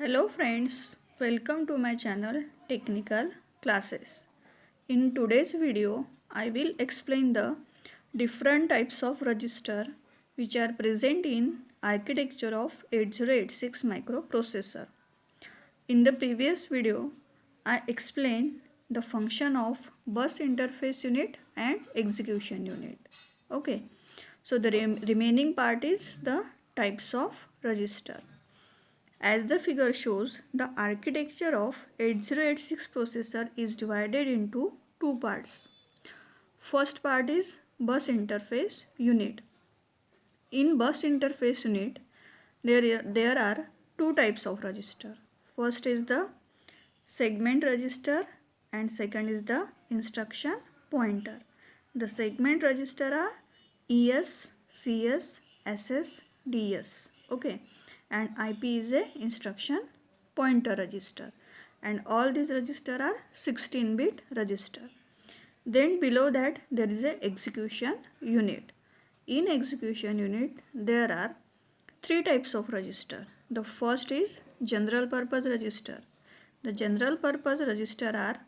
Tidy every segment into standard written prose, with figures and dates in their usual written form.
Hello friends, welcome to my channel Technical Classes. In today's video, I will explain the different types of register which are present in architecture of 8086 microprocessor. In the previous video, I explained the function of bus interface unit and execution unit. Okay, so the remaining part is the types of register. As the figure shows, the architecture of 8086 processor is divided into two parts. First part is bus interface unit. In bus interface unit, there are two types of register. First is the segment register and second is the instruction pointer. The segment register are ES, CS, SS, DS. Okay, and IP is a instruction pointer register, and all these register are 16-bit register. Then below that there is a execution unit. In execution unit there are three types of register. The first is general purpose register. The general purpose register are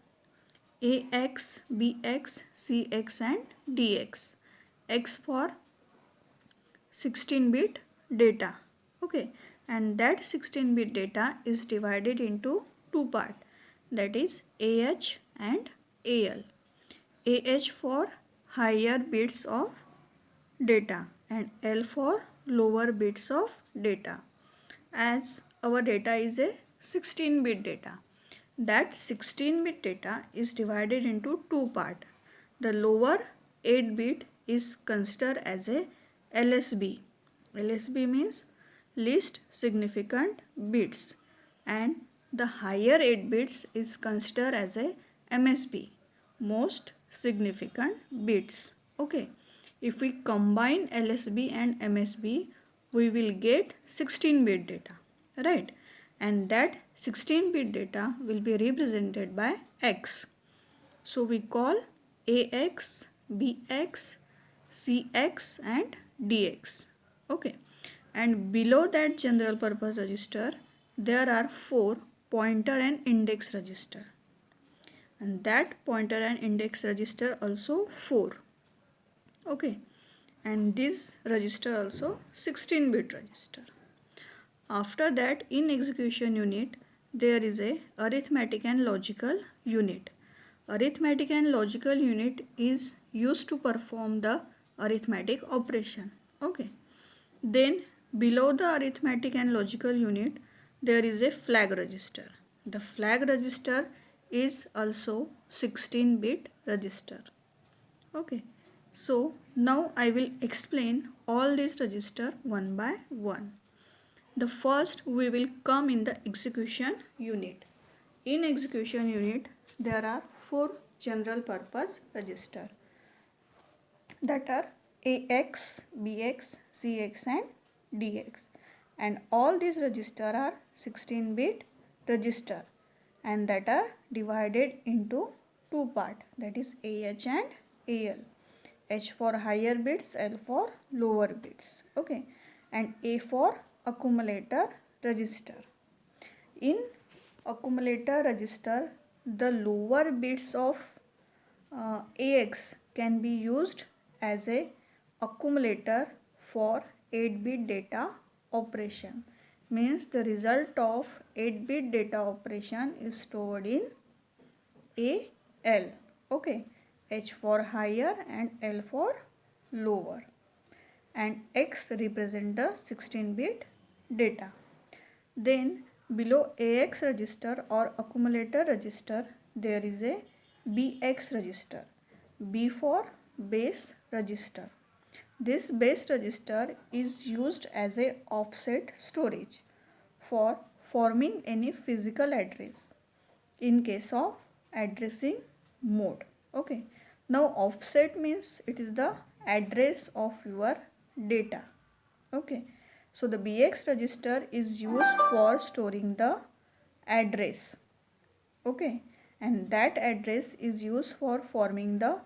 AX, BX, CX and DX. X for 16-bit data. Okay, and that 16-bit data is divided into two parts, that is AH and AL. AH for higher bits of data and L for lower bits of data. As our data is a 16-bit data, that 16-bit data is divided into two parts. The lower 8-bit is considered as a LSB. LSB means least significant bits, and the higher 8 bits is considered as a MSB, most significant bits. Okay, if we combine LSB and MSB, we will get 16-bit data, right? And that 16-bit data will be represented by X. So we call AX, BX, CX and DX. Okay, and below that general purpose register there are four pointer and index register, and that pointer and index register also 4. Okay, and this register also 16-bit register. After that, in execution unit there is a arithmetic and logical unit. Arithmetic and logical unit is used to perform the arithmetic operation. Okay, then below the arithmetic and logical unit there is a flag register. The flag register is also 16-bit register. Okay, so now I will explain all these register one by one. The first we will come in the execution unit. In execution unit there are four general purpose register, that are AX, BX, CX and DX, and all these register are 16-bit register and that are divided into two part, that is AH and AL. H for higher bits, L for lower bits. Okay, and A for accumulator register. In accumulator register, the lower bits of AX can be used as a accumulator for 8-bit data operation. Means the result of 8-bit data operation is stored in AL. Okay, H for higher and L for lower, and X represent the 16-bit data. Then below AX register or accumulator register there is a BX register. B for base register. This base register is used as a offset storage for forming any physical address in case of addressing mode. Okay, now offset means it is the address of your data. Okay, so the BX register is used for storing the address. Okay, and that address is used for forming the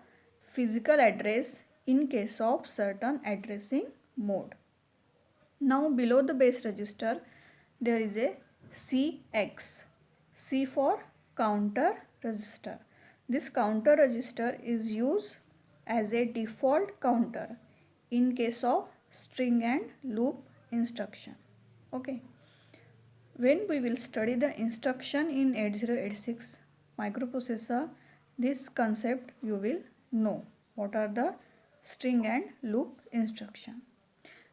physical address in case of certain addressing mode. Now below the base register there is a CX. C for counter register. This counter register is used as a default counter in case of string and loop instruction. Okay. When we will study the instruction in 8086 microprocessor, this concept you will know what are the string and loop instruction.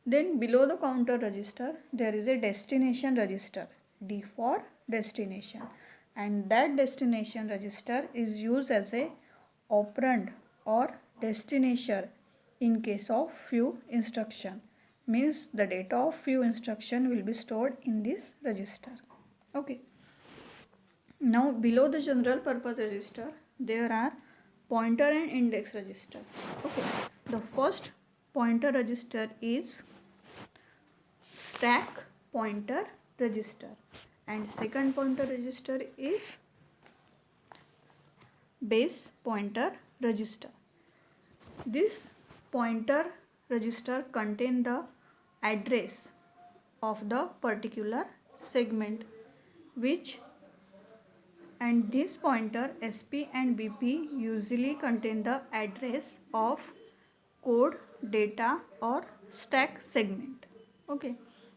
Then below the counter register there is a destination register, D for destination, and that destination register is used as a operand or destination in case of few instruction, means the data of few instruction will be stored in this register. Okay. Now below the general purpose register there are pointer and index register. Okay. The first pointer register is stack pointer register and second pointer register is base pointer register. This pointer register contain the address of the particular segment which, and this pointer SP and BP usually contain the address of code, data or stack segment. Okay,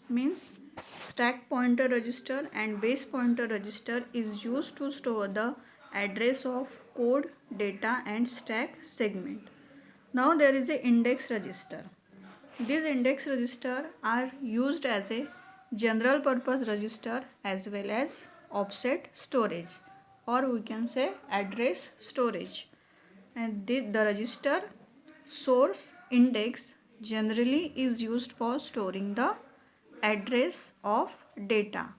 means stack pointer register and base pointer register is used to store the address of code, data and stack segment. Now there is a index register. These index register are used as a general purpose register as well as offset storage, or we can say address storage. And the register source index generally is used for storing the address of data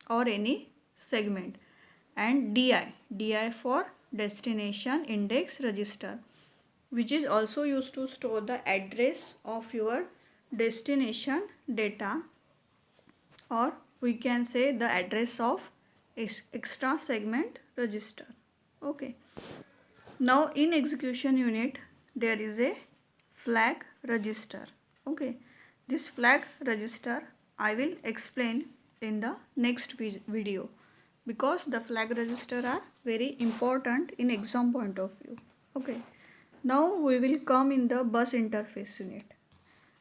or any segment, and DI for destination index register, which is also used to store the address of your destination data, or we can say the address of extra segment register. Okay. Now in execution unit there is a flag register. Okay. This flag register I will explain in the next video, because the flag register are very important in exam point of view. Okay. Now we will come in the bus interface unit,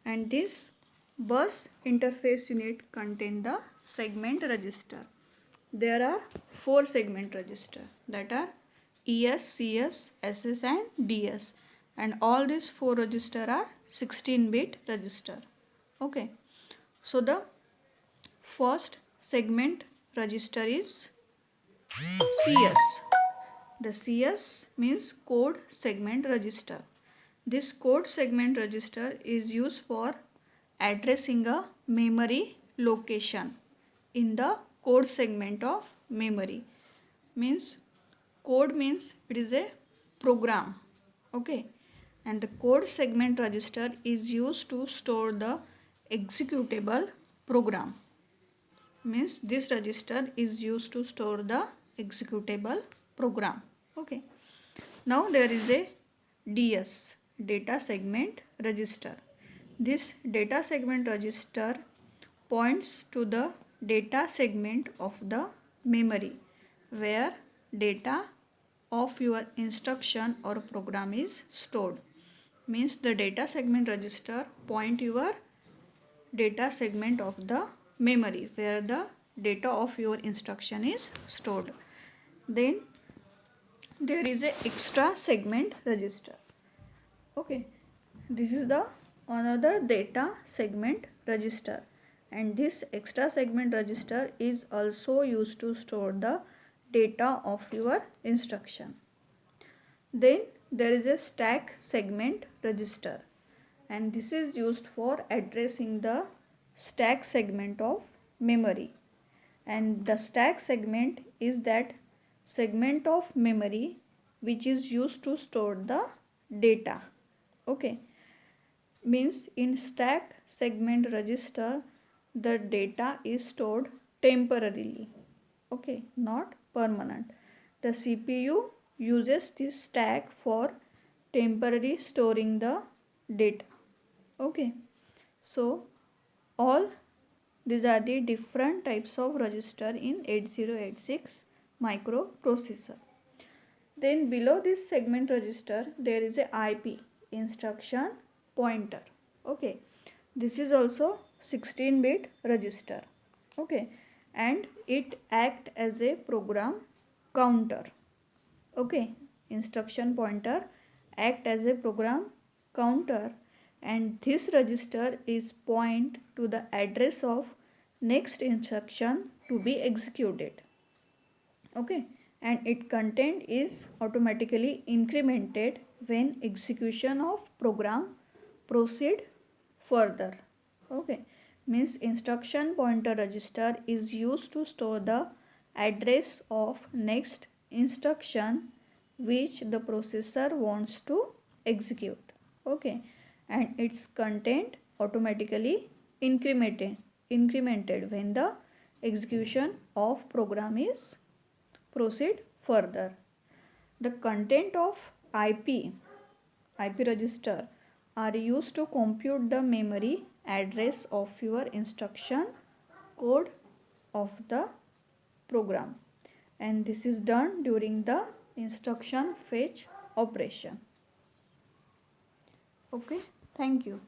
and this bus interface unit contain the segment register. There are 4 segment register, that are ES, CS, SS and DS, and all these 4 register are 16-bit register. Okay. So the first segment register is CS. The CS means code segment register. This code segment register is used for addressing a memory location in the code segment of memory. Means code means it is a program. Okay. And the code segment register is used to store the executable program. Means this register is used to store the executable program. Okay. Now there is a DS, data segment register. This data segment register points to the data segment of the memory where data of your instruction or program is stored. Means the data segment register point your data segment of the memory where the data of your instruction is stored. Then there is a extra segment register. Okay, this is the another data segment register, and this extra segment register is also used to store the data of your instruction. Then there is a stack segment register, and this is used for addressing the stack segment of memory, and the stack segment is that segment of memory which is used to store the data. Okay, means in stack segment register the data is stored temporarily. Okay, not permanent. The CPU uses this stack for temporary storing the data. Okay, so all These are the different types of register in 8086 microprocessor. Then below this segment register there is a IP, instruction pointer. Okay, this is also 16-bit register. Okay, and it act as a program counter. Okay, instruction pointer act as a program counter, and this register is point to the address of next instruction to be executed. Okay, and its content is automatically incremented when execution of program proceed further. Okay, means instruction pointer register is used to store the address of next instruction which the processor wants to execute. Okay, and its content automatically incremented when the execution of program is proceed further. The content of IP register are used to compute the memory address of your instruction code of the program, and this is done during the instruction fetch operation. Okay, thank you.